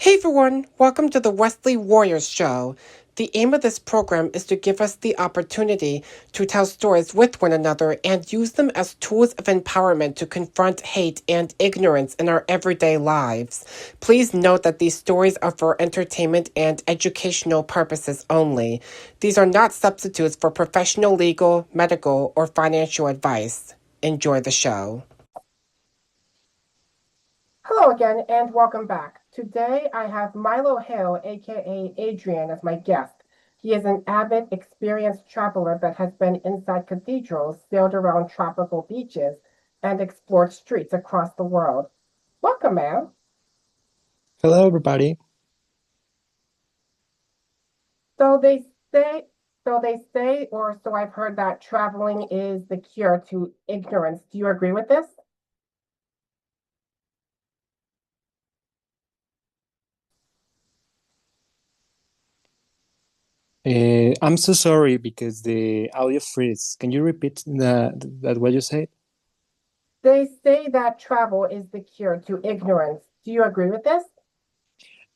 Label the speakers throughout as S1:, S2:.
S1: Hey everyone, welcome to the Westley Warriors Show. The aim of this program is to give us the opportunity to tell stories with one another and use them as tools of empowerment to confront hate and ignorance in our everyday lives. Please note that these stories are for entertainment and educational purposes only. These are not substitutes for professional legal, medical, or financial advice. Enjoy the show. Hello again and welcome back. Today I have Milo Hill, aka Adrian, as my guest. He is an avid, experienced traveler that has been inside cathedrals, sailed around tropical beaches, and explored streets across the world. Welcome, man.
S2: Hello, everybody.
S1: So they say, or so I've heard that traveling is the cure to ignorance. Do you agree with this?
S2: I'm so sorry because the audio freeze. Can you repeat that what you said?
S1: They say that travel is the cure to ignorance. Do you agree with this?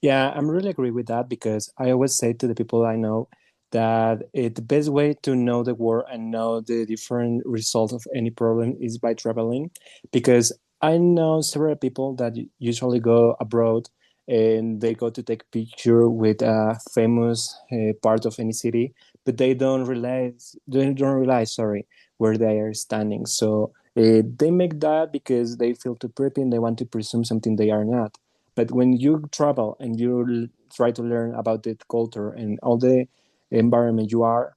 S2: Yeah, I'm really agree with that because I always say to the people I know that the best way to know the world and know the different results of any problem is by traveling. Because I know several people that usually go abroad and they go to take picture with a famous part of any city, but they don't realize, sorry, where they are standing. So they make that because they feel too preppy and they want to presume something they are not. But when you travel and you try to learn about the culture and all the environment you are,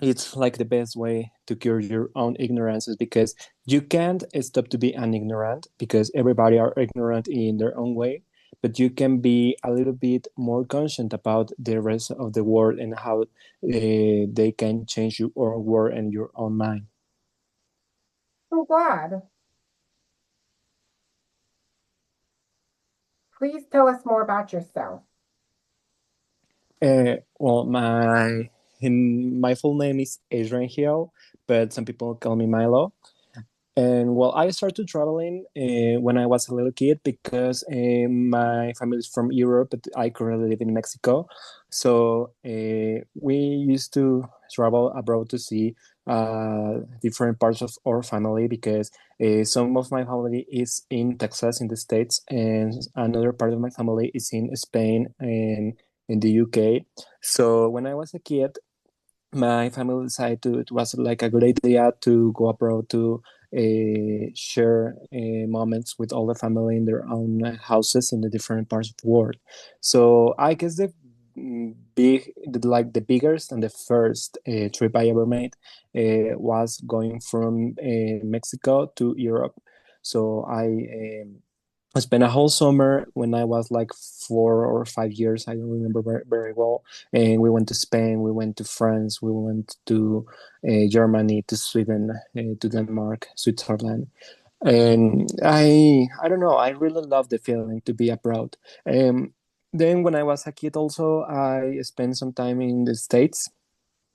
S2: it's like the best way to cure your own ignorances because you can't stop to be an ignorant because everybody are ignorant in their own way. But you can be a little bit more conscious about the rest of the world and how they can change your own world and your own mind.
S1: I'm glad. Please tell us more about yourself.
S2: Well, my full name is Adrian Hill, but some people call me Milo. And well, I started traveling when I was a little kid because my family is from Europe, but I currently live in Mexico. So we used to travel abroad to see different parts of our family because some of my family is in Texas in the States, and another part of my family is in Spain and in the UK. So when I was a kid, my family decided it was like a good idea to go abroad to share moments with all the family in their own houses in the different parts of the world. So I guess the biggest and the first trip I ever made was going from Mexico to Europe. So I spent a whole summer when I was like 4 or 5 years. I don't remember very well. And we went to Spain, we went to France, we went to Germany, to Sweden, to Denmark, Switzerland. And I don't know. I really love the feeling to be abroad. Then when I was a kid, also I spent some time in the States.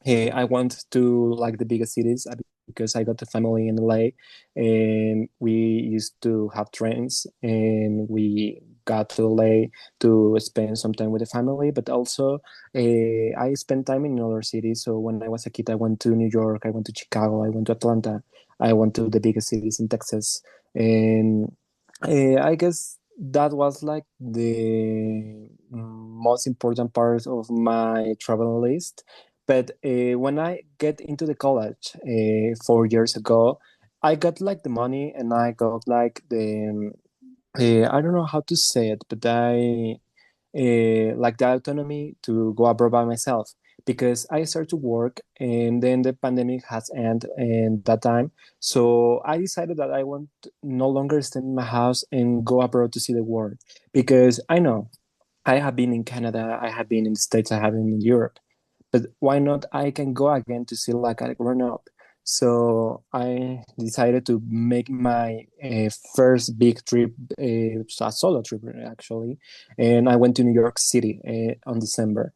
S2: I went to like the biggest cities because I got a family in LA, and we used to have trains, and we got to LA to spend some time with the family. But also, I spent time in other cities. So when I was a kid, I went to New York, I went to Chicago, I went to Atlanta, I went to the biggest cities in Texas, and I guess that was like the most important part of my travel list. But when I get into the college 4 years ago, I got like the money and I got like I don't know how to say it, but I like the autonomy to go abroad by myself because I started to work and then the pandemic has ended in that time. So I decided that I want to no longer stay in my house and go abroad to see the world because I know I have been in Canada, I have been in the States, I have been in Europe, but why not I can go again to see like a grown up. So I decided to make my first big trip, a solo trip actually, and I went to New York City on December.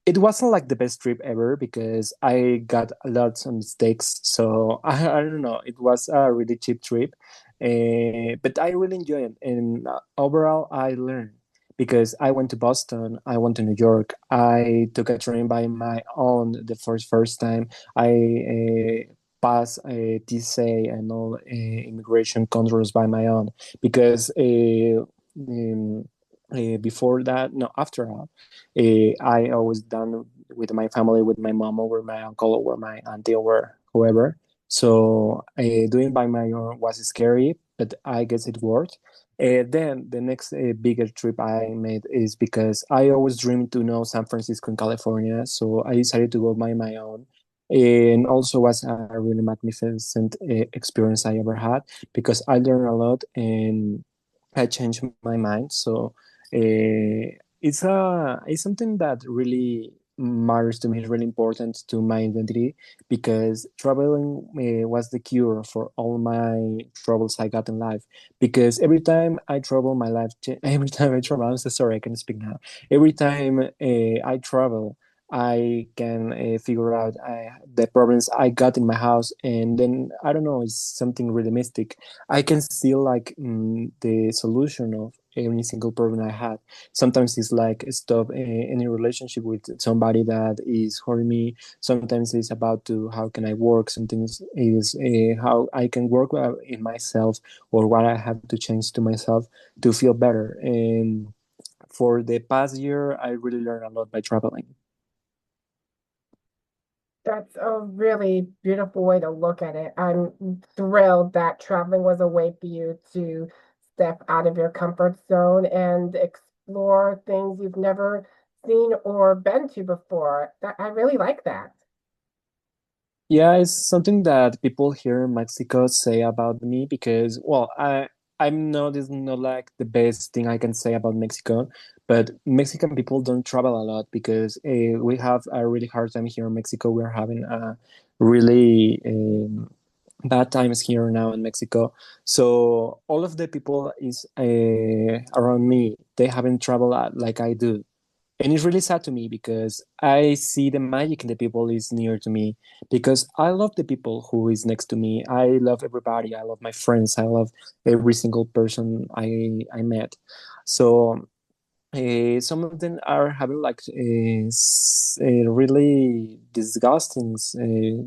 S2: It wasn't like the best trip ever because I got a lot of mistakes. So I don't know. It was a really cheap trip, but I really enjoyed it, and overall I learned because I went to Boston, I went to New York, I took a train by my own the first time. I passed TSA and all immigration controls by my own because um, before that, no, after that, I always done with my family, with my mom or my uncle or my auntie or whoever. So doing by my own was scary, but I guess it worked. Then the next bigger trip I made is because I always dreamed to know San Francisco in California, so I decided to go by my own. And also was a really magnificent experience I ever had because I learned a lot and I changed my mind. So it's something that really matters to me. It's really important to my identity because traveling was the cure for all my troubles I got in life. Because every time I travel, my life. Every time I travel, I'm so sorry, I can speak now. Every time I travel, I can figure out the problems I got in my house, and then I don't know, it's something really mystic. I can see like the solution of any single problem I had. Sometimes it's like stop any relationship with somebody that is hurting me. Sometimes it's about to how can I work. Sometimes is how I can work in myself or what I have to change to myself to feel better. And for the past year, I really learned a lot by traveling.
S1: That's a really beautiful way to look at it. I'm thrilled that traveling was a way for you to step out of your comfort zone and explore things you've never seen or been to before. I really like that.
S2: Yeah, it's something that people here in Mexico say about me because, well, I'm not it's not like the best thing I can say about Mexico, but Mexican people don't travel a lot because we have a really hard time here in Mexico. We're having a really bad times here now in Mexico. So all of the people is around me. They haven't traveled like I do, and it's really sad to me because I see the magic in the people is near to me because I love the people who is next to me. I love everybody. I love my friends. I love every single person I met. So some of them are having like really disgusting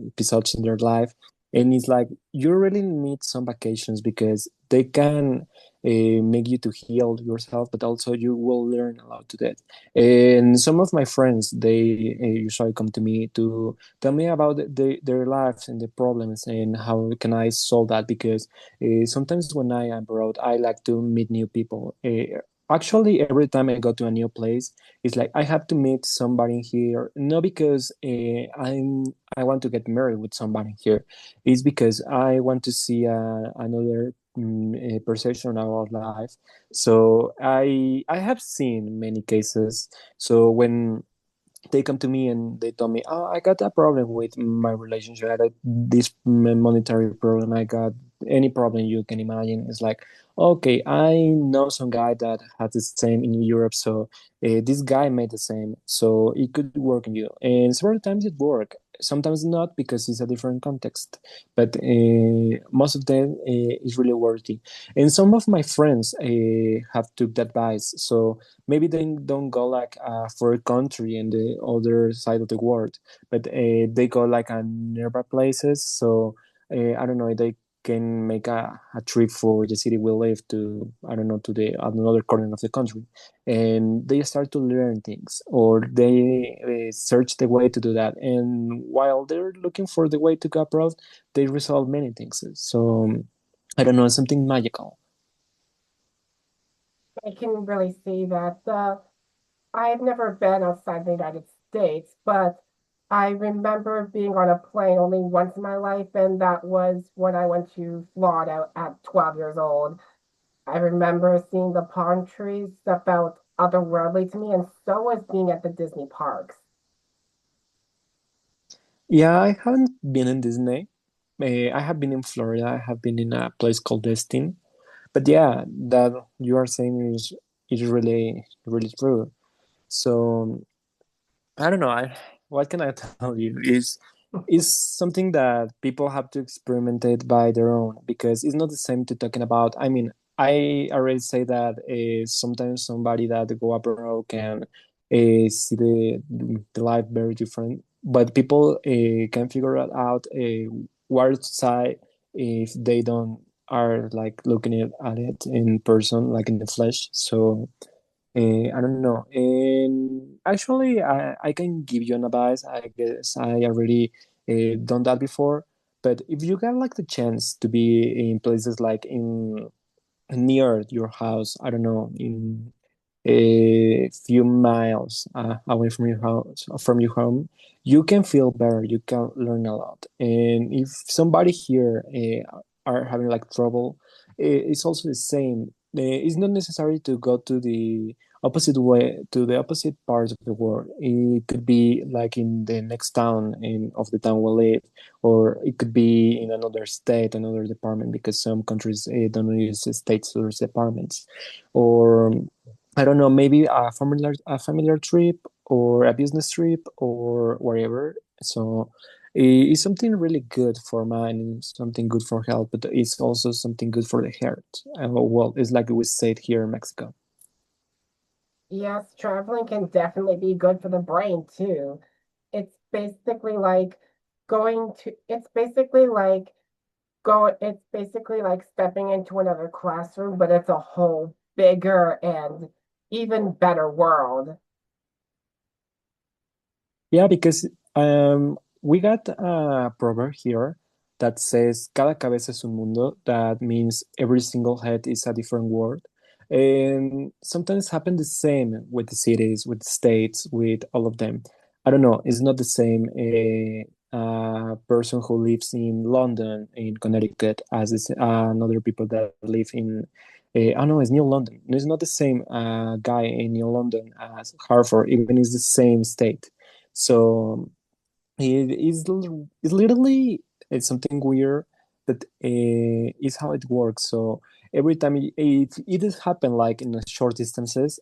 S2: episodes in their life, and it's like you really need some vacations because they can make you to heal yourself, but also you will learn a lot to that. And some of my friends, they usually come to me to tell me about their lives and the problems and how can I solve that because sometimes when I am abroad, I like to meet new people. Actually, every time I go to a new place, it's like I have to meet somebody here. Not because I want to get married with somebody here. It's because I want to see another perception of life. So I have seen many cases. So when they come to me and they tell me, "Oh, I got a problem with my relationship. I got this monetary problem. I got any problem you can imagine." It's like, okay, I know some guy that has the same in Europe, so this guy made the same, so it could work in you. And several times it worked. Sometimes not because it's a different context, but most of them is really worthy. And some of my friends have took that advice, so maybe they don't go like for a country in the other side of the world, but they go like a nearby places. So I don't know, they can make a trip for the city we live to, I don't know, to the another corner of the country, and they start to learn things or they search the way to do that. And while they're looking for the way to go abroad, they resolve many things. So I don't know, something magical.
S1: I can really see that. I've never been outside the United States, but I remember being on a plane only once in my life, and that was when I went to Florida at 12 years old. I remember seeing the palm trees that felt otherworldly to me, and so was being at the Disney parks.
S2: Yeah, I haven't been in Disney. I have been in Florida. I have been in a place called Destin. But yeah, that you are saying is really really true. So I don't know. What can I tell you is something that people have to experiment it by their own because it's not the same to talking about. I mean, I already say that sometimes somebody that go abroad can see the life very different, but people can figure it out what side if they don't are like looking at it in person, like in the flesh. So I don't know. And actually, I can give you an advice. I guess I already done that before. But if you get like the chance to be in places like in near your house, I don't know, in a few miles away from your house, from your home, you can feel better. You can learn a lot. And if somebody here are having like trouble, it's also the same. It's not necessary to go to the opposite way, to the opposite parts of the world. It could be like in the next town in of the town we live, or it could be in another state, another department, because some countries don't use states or departments, or I don't know, maybe a familiar trip or a business trip or wherever. So it's something really good for mind and something good for health, but it's also something good for the heart. Well, it's like we said here in Mexico.
S1: Yes, traveling can definitely be good for the brain too. It's basically like it's basically like stepping into another classroom, but it's a whole bigger and even better world.
S2: Yeah, because we got a proverb here that says "cada cabeza es un mundo." That means every single head is a different world, and sometimes happen the same with the cities, with the states, with all of them. I don't know. It's not the same a person who lives in London, in Connecticut, as another people that live in. I know it's New London. It's not the same guy in New London as Hartford, even it's the same state. So it's literally it's something weird that is how it works. So every time it has happened like in short distances,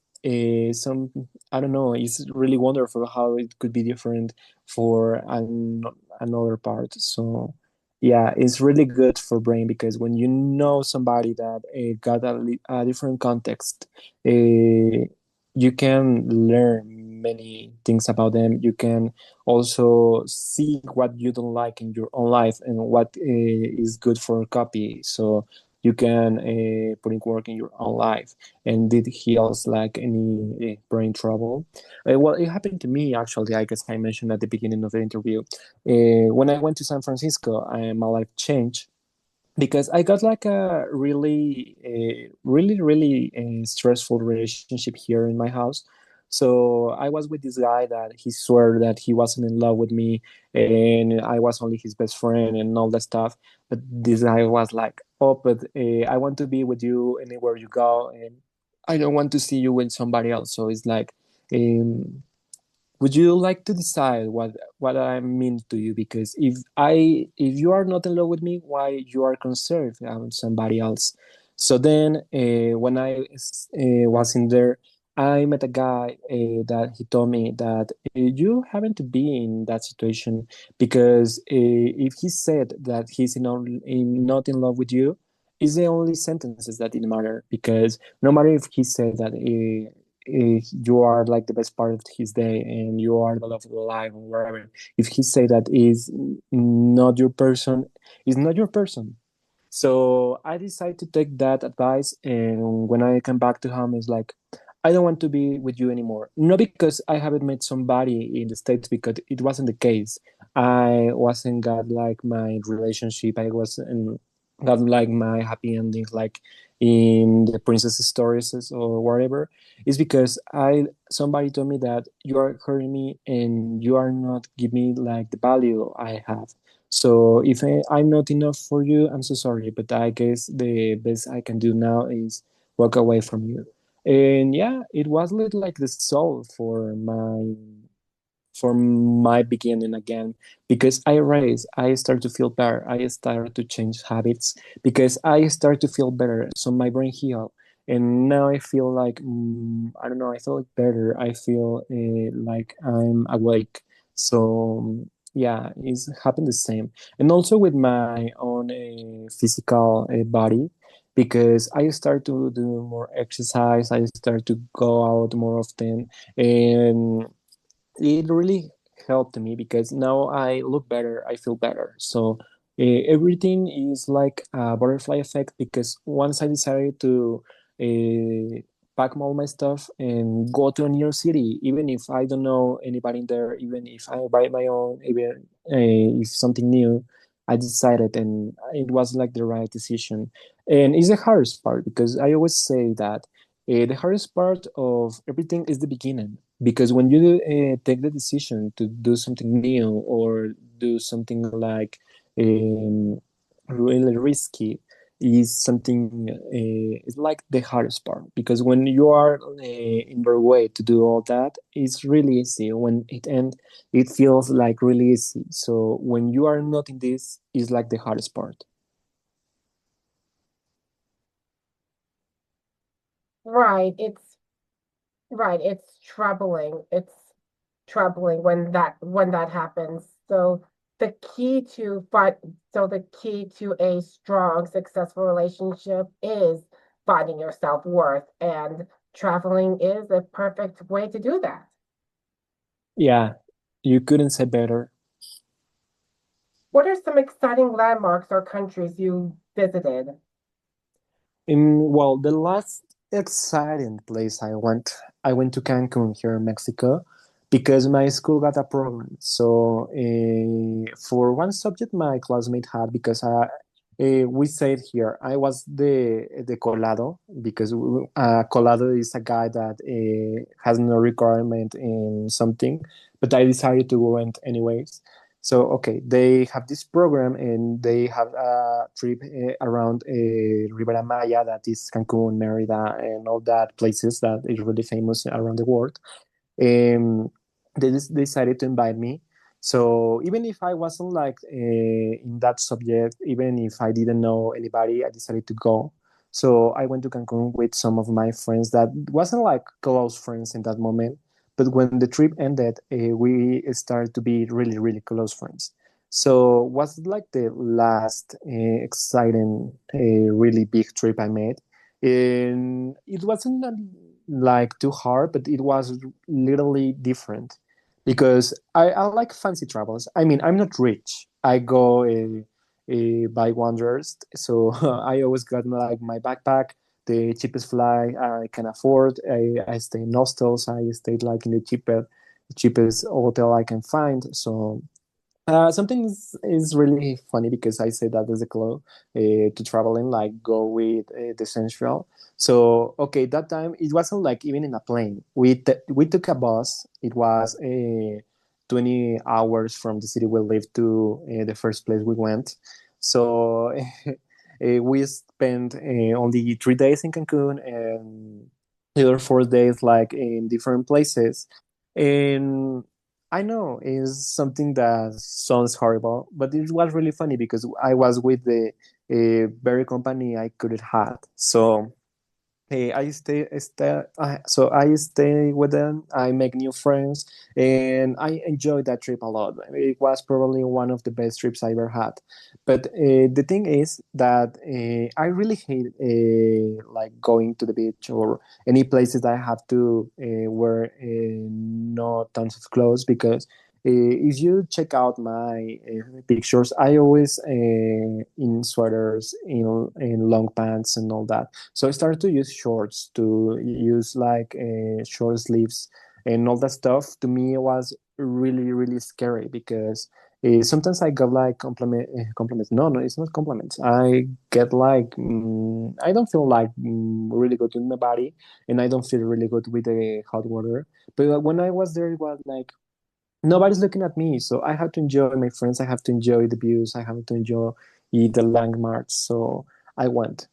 S2: some I don't know. It's really wonderful how it could be different for another part. So yeah, it's really good for brain because when you know somebody that got a different context, you can learn many things about them. You can also see what you don't like in your own life and what is good for a copy, so you can put in work in your own life, and it heals like any brain trouble. Well, it happened to me actually. I guess I mentioned at the beginning of the interview, when I went to San Francisco, my life changed because I got like a really stressful relationship here in my house. So I was with this guy that he swore that he wasn't in love with me, and I was only his best friend and all that stuff. But this guy was like, "Oh, but I want to be with you anywhere you go, and I don't want to see you with somebody else." So it's like, um, would you like to decide what I mean to you? Because if you are not in love with me, why you are concerned about somebody else? So then when I was in there, I met a guy that he told me that you haven't to be in that situation, because if he said that he's not in love with you, is the only sentences that didn't matter, because no matter if he said that you are like the best part of his day and you are the love of the life or whatever, if he say that is not your person, is not your person. So I decided to take that advice, and when I come back to home, it's like, I don't want to be with you anymore. Not because I haven't met somebody in the States, because it wasn't the case. I wasn't got like my relationship. I wasn't got like my happy endings, like in the princess stories or whatever. It's because I somebody told me that you are hurting me and you are not giving me like the value I have. So if I'm not enough for you, I'm so sorry, but I guess the best I can do now is walk away from you. And yeah, it was like the soul for my beginning again, because I start to feel better. I start to change habits because I start to feel better. So my brain healed, and now I feel like I don't know. I feel like better. I feel like I'm awake. So yeah, it's happened the same, and also with my own physical body. because I start to do more exercise. I start to go out more often, and it really helped me because now I look better, I feel better. So everything is like a butterfly effect because once I decided to uh, pack all my stuff and go to a new city, even if I don't know anybody there, even if I buy my own, even if something new, I decided and it was like the right decision. And it's the hardest part because I always say that the hardest part of everything is the beginning because when you take the decision to do something new or do something like um, really risky is something it's like the hardest part because when you are in your way to do all that it's really easy when it ends it feels like really easy so when you are not in this it's like the hardest part.
S1: Right. It's troubling. It's troubling when that happens. The key to find the key to a strong, successful relationship is finding your self-worth, and traveling is a perfect way to do that.
S2: Yeah, you couldn't say better.
S1: What are some exciting landmarks or countries you visited?
S2: Well, the last exciting place I went to Cancun here in Mexico because my school got a program. So for one subject, my classmate had because we said here I was the colado because colado is a guy that has no requirement in something, but I decided to go in anyways. So okay, they have this program and they have a trip around Ribera Maya, that is Cancun, Merida, and all that places that is really famous around the world. They decided to invite me. So even if I wasn't like in that subject, even if I didn't know anybody, I decided to go. So I went to Cancun with some of my friends that wasn't like close friends in that moment. But when the trip ended, we started to be really, really close friends. So was like the last exciting, really big trip I made. And it wasn't like too hard, but it was literally different because I like fancy travels. I mean, I'm not rich. I go by wonders, so I always got like my backpack, the cheapest flight I can afford. I stay in hostels. I stayed like in the cheapest hotel I can find. So something is really funny because I say that as a club to traveling, like go with the central. So okay, that time it wasn't like even in a plane. We took a bus. It was 20 hours from the city we lived to the first place we went. So we spent only 3 days in Cancun and the other 4 days like in different places. And I know it's something that sounds horrible, but it was really funny because I was with the very company I could have had. So so I stay with them. I make new friends, and I enjoyed that trip a lot. It was probably one of the best trips I ever had. But the thing is that I really hate like going to the beach or any places that I have to wear no tons of clothes because. If you check out my pictures, I always in sweaters, in long pants, and all that. So I started to use shorts, to use like short sleeves and all that stuff. To me, it was really, really scary because sometimes I got like compliments. No, no, it's not compliments. I get like I don't feel like really good with my body, and I don't feel really good with the hot water. But when I was there, it was like nobody's looking at me, so I have to enjoy my friends. I have to enjoy the views. I have to enjoy the landmarks. So I went,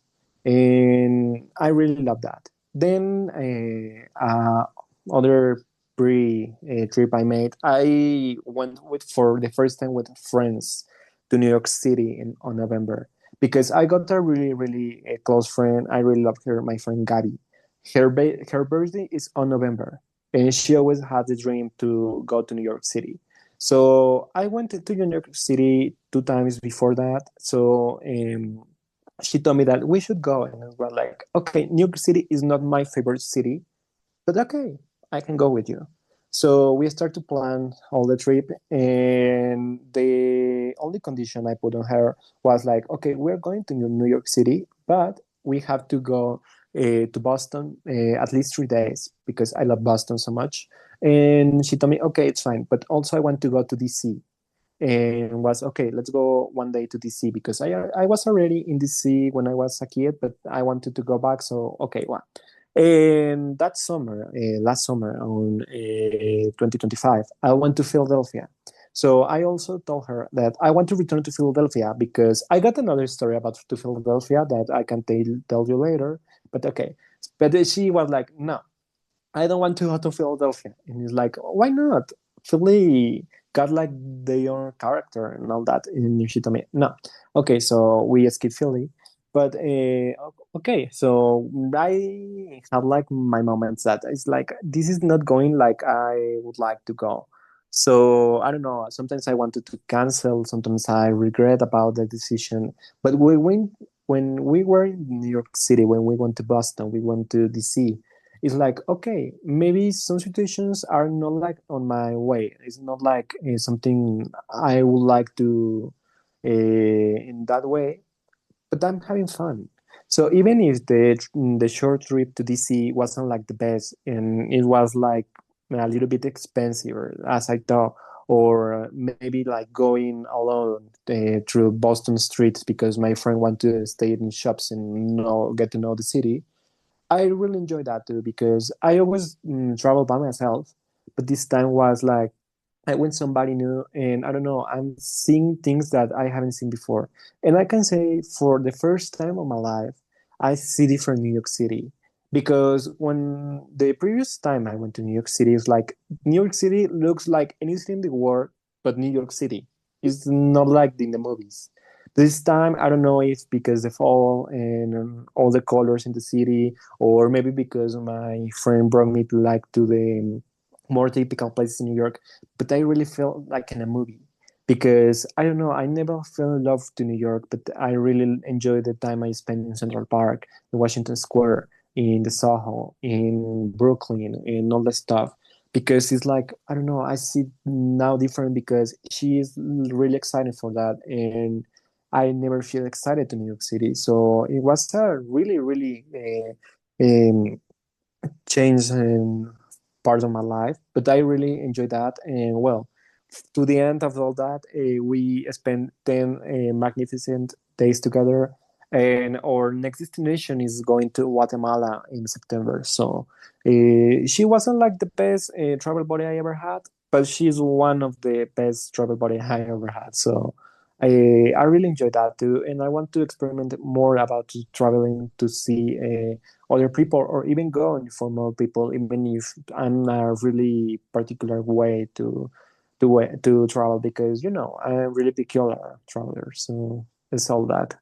S2: and I really love that. Then other pre trip I made, I went with for the first time with friends to New York City on November because I got a really really close friend. I really love her, my friend Gabby. Her birthday is on November, and she always had the dream to go to New York City. So I went to New York City 2 times before that. So she told me that we should go, and I was like, okay, New York City is not my favorite city, but okay, I can go with you. So we start to plan all the trip, and the only condition I put on her was like, okay, we're going to New York City, but we have to go to Boston at least 3 days because I love Boston so much. And she told me, okay, it's fine, but also I want to go to DC. And was okay, let's go one day to DC because I was already in DC when I was a kid, but I wanted to go back. So okay, well, and that summer, last summer on 2025, I went to Philadelphia. So I also told her that I want to return to Philadelphia because I got another story about to Philadelphia that I can tell you later. But okay, but she was like, no, I don't want to go to Philadelphia. And he's like, why not? Philly got like their own character and all that. And she told me, no. Okay, so we skip Philly. But okay, so I have like my moments that it's like, this is not going like I would like to go. So I don't know. Sometimes I wanted to cancel. Sometimes I regret about the decision. But when we were in New York City, when we went to Boston, we went to DC, it's like okay, maybe some situations are not like on my way, it's not like something I would like to in that way, but I'm having fun. So even if the short trip to DC wasn't like the best and it was like a little bit expensive as I thought, or maybe like going alone through Boston streets because my friend wanted to stay in shops and get to know the city, I really enjoy that too because I always travel by myself, but this time was like I went somebody new, and I don't know, I'm seeing things that I haven't seen before, and I can say for the first time of my life, I see different New York City because when the previous time I went to New York City, it's like New York City looks like anything in the world but New York City. It's not like in the movies. This time, I don't know if because the fall and all the colors in the city, or maybe because my friend brought me to like to the more typical places in New York, but I really felt like in a movie because I don't know, I never fell in love to New York, but I really enjoyed the time I spent in Central Park, in Washington Square, in the Soho, in Brooklyn, and all that stuff. Because it's like I don't know, I see now different because she is really excited for that, and I never feel excited to New York City. So it was a really change in part of my life, but I really enjoyed that. And well, to the end of all that, we spent 10 magnificent days together. And our next destination is going to Guatemala in September. So she wasn't like the best travel buddy I ever had, but she's one of the best travel buddy I ever had. So I really enjoyed that too. And I want to experiment more about traveling to see other people or even go for more people, even if I'm a really particular way to travel because I'm a really peculiar traveler. So it's all that.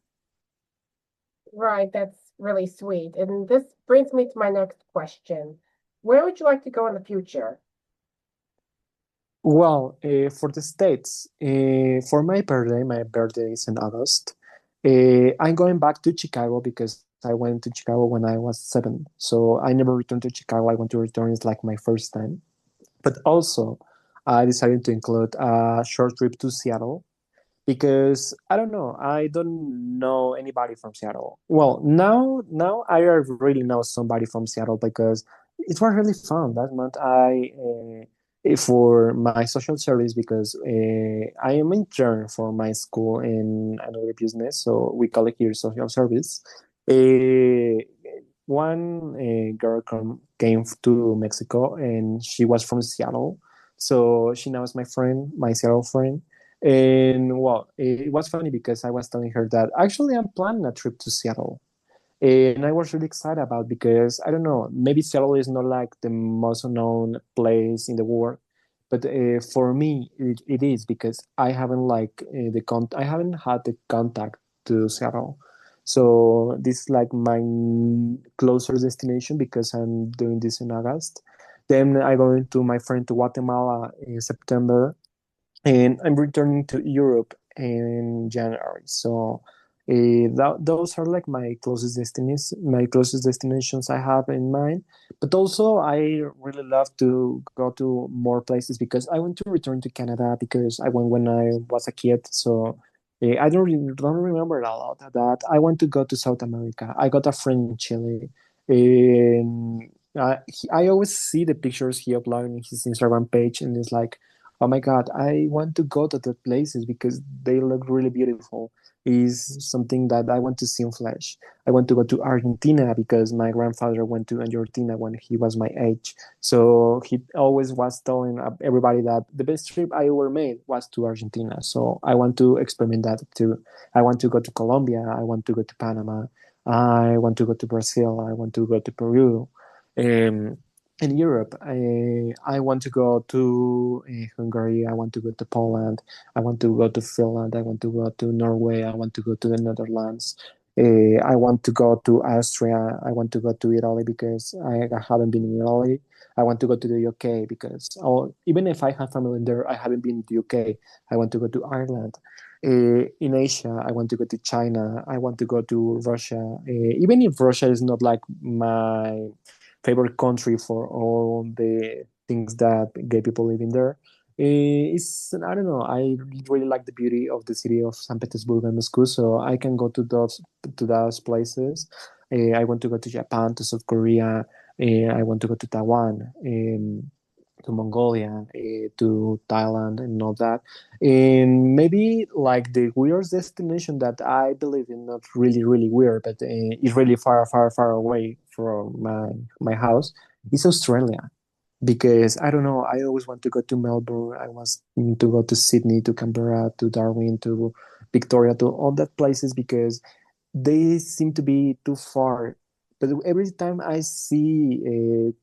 S1: Right, that's really sweet. And this brings me to my next question. Where would you like to go in the future?
S2: Well, for the States, for my birthday is in August. I'm going back to Chicago because I went to Chicago when I was 7. So I never returned to Chicago. I want to return. It's like my first time. But also, I decided to include a short trip to Seattle because I don't know, I don't know anybody from Seattle. Well, now I really know somebody from Seattle because it was really fun that month. I for my social service because I am intern for my school in another business, so we call it here social service. Uh, one girl came to Mexico and she was from Seattle, so she now is my friend, my Seattle friend. And well, it was funny because I was telling her that actually I'm planning a trip to Seattle. And I was really excited about because I don't know, maybe Seattle is not like the most known place in the world, but for me it is because I haven't like I haven't had the contact to Seattle. So this is like my closer destination because I'm doing this in August. Then I go into my friend to Guatemala in September, and I'm returning to Europe in January. So Those are like my closest destinations I have in mind. But also, I really love to go to more places because I want to return to Canada because I went when I was a kid. So I don't remember a lot of that. I want to go to South America. I got a friend in Chile. And I always see the pictures he uploaded in his Instagram page, and it's like, oh my God, I want to go to the places because they look really beautiful. Is something that I want to see in flesh. I want to go to Argentina because my grandfather went to Argentina when he was my age. So he always was telling everybody that the best trip I ever made was to Argentina. So I want to experiment that too. I want to go to Colombia. I want to go to Panama. I want to go to Brazil. I want to go to Peru. Um, in Europe, I want to go to Hungary. I want to go to Poland. I want to go to Finland. I want to go to Norway. I want to go to the Netherlands. I want to go to Austria. I want to go to Italy because I haven't been in Italy. I want to go to the UK because even if I have family there, I haven't been to the UK. I want to go to Ireland. In Asia, I want to go to China. I want to go to Russia. Even if Russia is not like my favorite country for all the things that gay people live in there. It's I don't know. I really like the beauty of the city of St. Petersburg and Moscow, so I can go to those places. I want to go to Japan, to South Korea. I want to go to Taiwan. To Mongolia, to Thailand, and all that. And maybe like the weirdest destination that I believe in, not really, really weird, but is really far, far, far away from my house, is Australia. Because I don't know, I always want to go to Melbourne. I want to go to Sydney, to Canberra, to Darwin, to Victoria, to all that places because they seem to be too far. But every time I see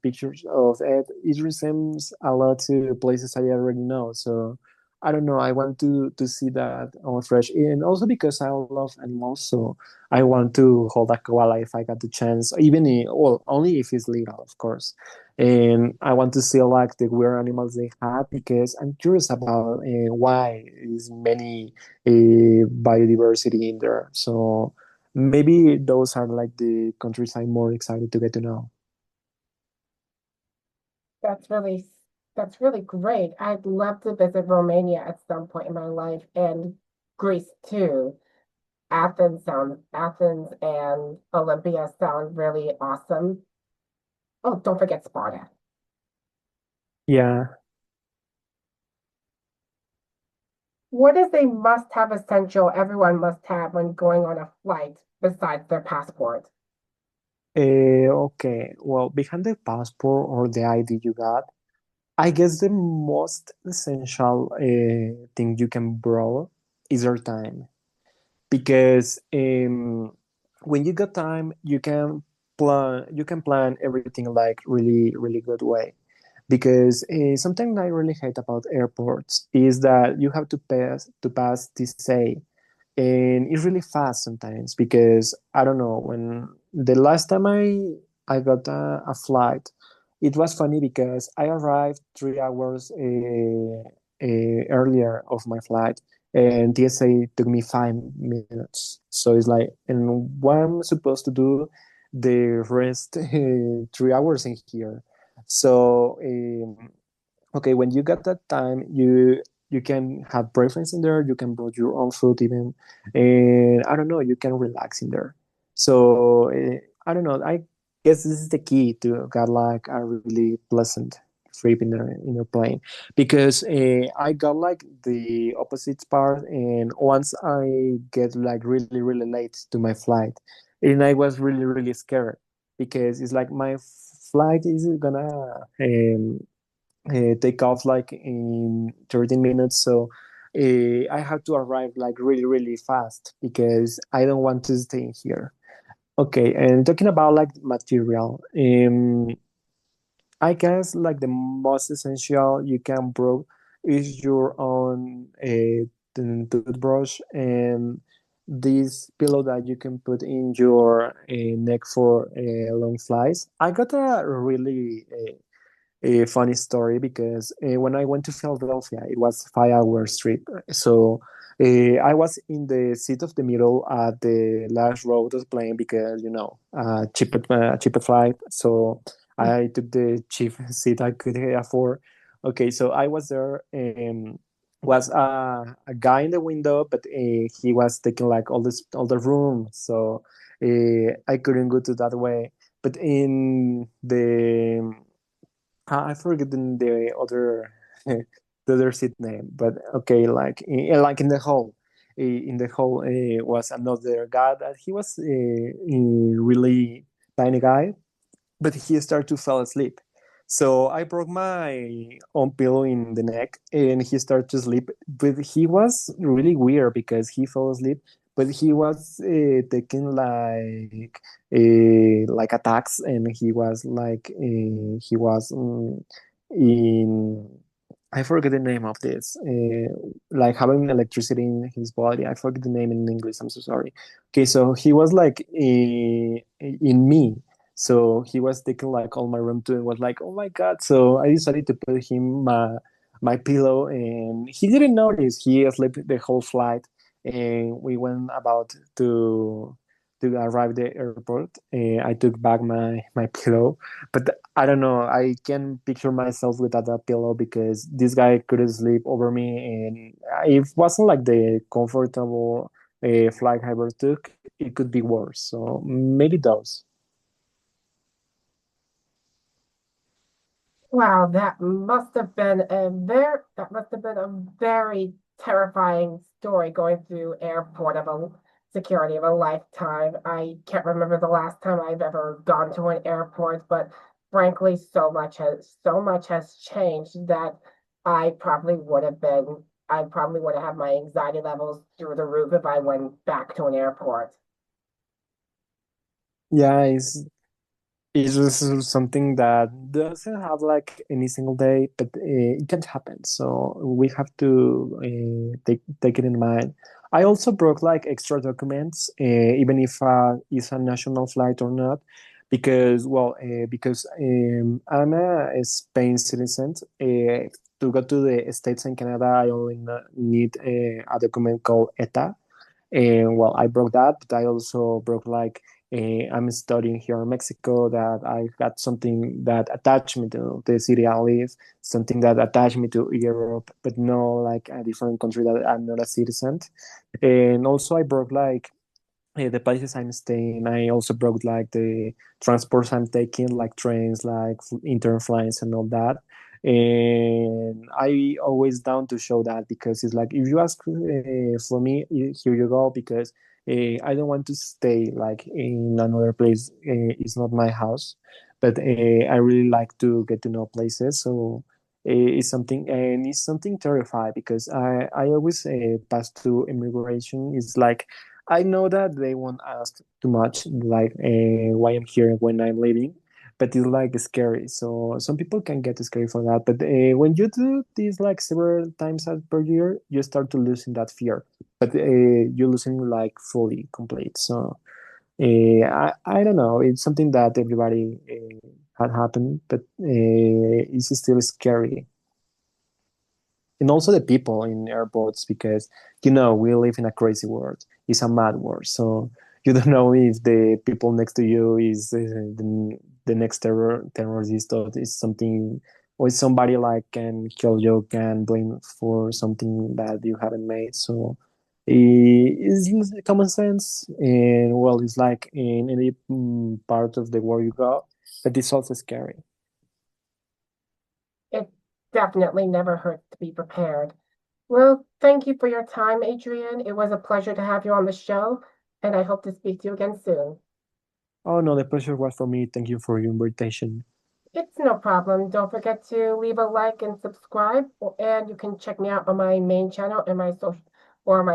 S2: pictures of it, it resembles a lot to places I already know. So I don't know. I want to see that on fresh, and also because I love animals, so I want to hold a koala if I got the chance, even well, only if it's legal, of course. And I want to see like the weird animals they have because I'm curious about why is many biodiversity in there. So maybe those are like the countries I'm more excited to get to know.
S1: That's really that's really great. I'd love to visit Romania at some point in my life and Greece too. Athens and Olympia sound really awesome. Oh, don't forget Sparta.
S2: Yeah.
S1: What is a must-have essential everyone must have when going on a flight besides their passport?
S2: Okay. Well, behind the passport or the ID you got, I guess the most essential thing you can borrow is your time. Because when you got time, you can plan everything like really really good way. Because something I really hate about airports is that you have to pass TSA, and it's really fast sometimes because I don't know when the last time I got a flight, it was funny because I arrived 3 hours earlier of my flight, and TSA took me 5 minutes. So it's like, and what I'm supposed to do the rest 3 hours in here? So okay, when you got that time, you can have breakfast in there. You can bring your own food even, and I don't know. You can relax in there. So I don't know. I guess this is the key to get like a really pleasant trip in a plane because I got like the opposite part, and once I get like really really late to my flight, and I was really really scared because it's like my flight is gonna take off like in 13 minutes. So I have to arrive like really, really fast because I don't want to stay here. Okay, and talking about like material, I guess like the most essential you can bring is your own toothbrush and this pillow that you can put in your neck for long flights. I got a really a funny story because when I went to Philadelphia, it was 5 hours trip. So I was in the seat of the middle at the last row of the plane because cheaper flight. So I took the cheapest seat I could afford. Okay, so I was there. Was a guy in the window, but he was taking like all the room, so I couldn't go to that way. But in the I forget the other the other seat name, but okay, like in the hall, in the hall was another guy that he was a really tiny guy, but he started to fall asleep. So I broke my own pillow in the neck, and he started to sleep. But he was really weird because he fell asleep, but he was taking like attacks, and he was in I forget the name of this. Like having electricity in his body. I forget the name in English. I'm so sorry. Okay, so he was like in me, so he was taking like all my room too and was like, oh my God. So I decided to put him my pillow, and he didn't notice. He slept the whole flight, and we went about to arrive at the airport. I took back my pillow, but I don't know. I can picture myself without that pillow because this guy couldn't sleep over me, and it wasn't like the comfortable flight I ever took. It could be worse. So maybe those.
S1: Wow, that must have been a very terrifying story going through airport of a security of a lifetime. I can't remember the last time I've ever gone to an airport, but frankly, so much has changed that I probably would have had my anxiety levels through the roof if I went back to an airport.
S2: Yeah, it's just something that doesn't have like any single day, but it can happen. So we have to take it in mind. I also broke like extra documents, even if it's a national flight or not, because I'm a Spain citizen. To go to the States and Canada, I only need a document called ETA, and well, I broke that, but I also broke like I'm studying here in Mexico, that I got something that attached me to the city I live, something that attached me to Europe, but no like a different country that I'm not a citizen. And also I broke like the places I'm staying. I also broke like the transports I'm taking, like trains, like intern flights and all that. And I always down to show that because it's like if you ask for me, here you go. Because I don't want to stay like in another place. It's not my house, but I really like to get to know places. So it's something terrifying because I always pass through immigration. It's like I know that they won't ask too much, like why I'm here when I'm leaving, but it's like scary. So some people can get scared for that. But when you do this like several times per year, you start to losing that fear. But you're losing like fully complete. So I don't know. It's something that everybody had happened, but it's still scary. And also the people in airports because we live in a crazy world. It's a mad world, so you don't know if the people next to you is the next terrorist, or is something, or is somebody like can kill you, can blame for something that you haven't made. So it's common sense, and well, it's like in any part of the world you go, but it's also scary.
S1: It definitely never hurts to be prepared. Well, thank you for your time, Adrian. It was a pleasure to have you on the show, and I hope to speak to you again soon.
S2: Oh no, the pleasure was for me. Thank you for your invitation.
S1: It's no problem. Don't forget to leave a like and subscribe, and you can check me out on my main channel and my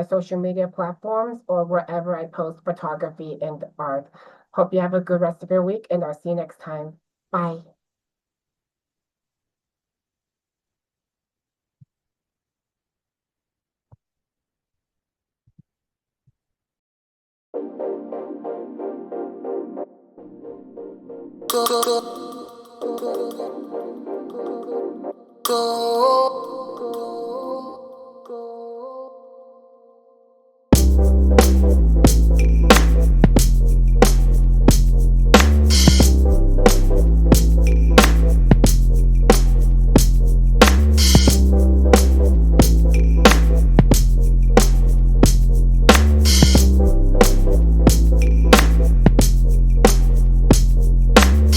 S1: social media platforms or wherever I post photography and art. Hope you have a good rest of your week, and I'll see you next time. Bye.
S3: Go.